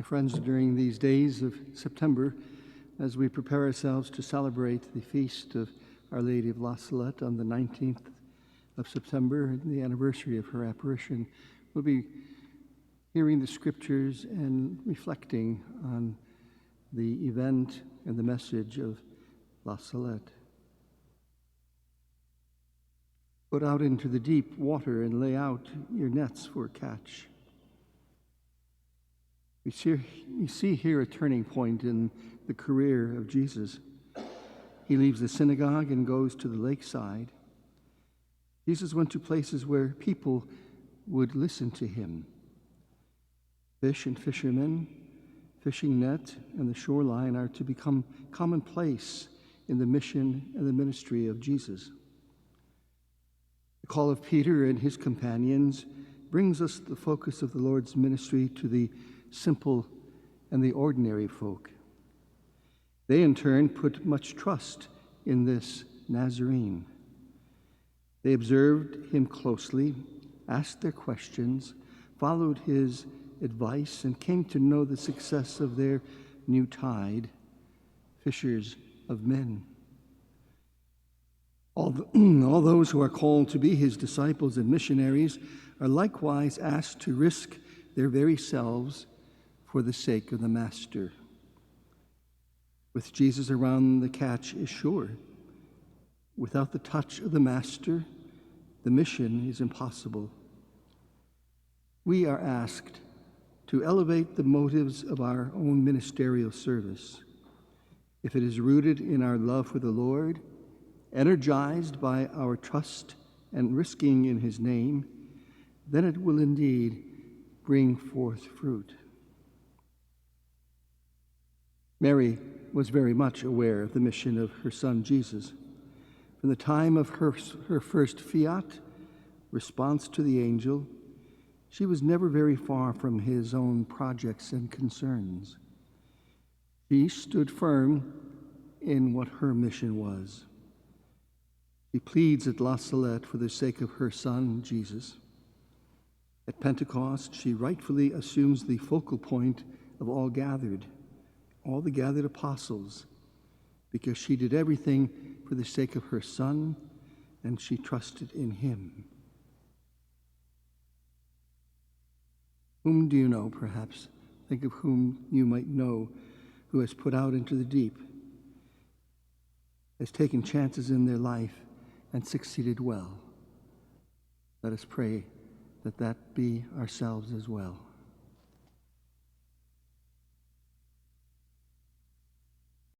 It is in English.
friends, during these days of September, as we prepare ourselves to celebrate the feast of Our Lady of La Salette on the 19th of September, the anniversary of her apparition, we'll be hearing the scriptures and reflecting on the event and the message of La Salette. Put out into the deep water and lay out your nets for a catch. We see here a turning point in the career of Jesus. He leaves the synagogue and goes to the lakeside. Jesus went to places where people would listen to him. Fish and fishermen, fishing net, and the shoreline are to become commonplace in the mission and the ministry of Jesus. The call of Peter and his companions brings us the focus of the Lord's ministry to the simple and the ordinary folk. They in turn put much trust in this Nazarene. They observed him closely, asked their questions, followed his advice, and came to know the success of their new tide, fishers of men. All those who are called to be his disciples and missionaries are likewise asked to risk their very selves for the sake of the Master. With Jesus around, the catch is sure. Without the touch of the Master, the mission is impossible. We are asked to elevate the motives of our own ministerial service. If it is rooted in our love for the Lord, energized by our trust and risking in his name, then it will indeed bring forth fruit. Mary was very much aware of the mission of her son Jesus. From the time of her first fiat response to the angel, she was never very far from his own projects and concerns. She stood firm in what her mission was. She pleads at La Salette for the sake of her son, Jesus. At Pentecost, she rightfully assumes the focal point of all the gathered apostles, because she did everything for the sake of her son, and she trusted in him. Whom do you know, perhaps? Think of whom you might know who has put out into the deep, has taken chances in their life, and succeeded well. Let us pray that that be ourselves as well.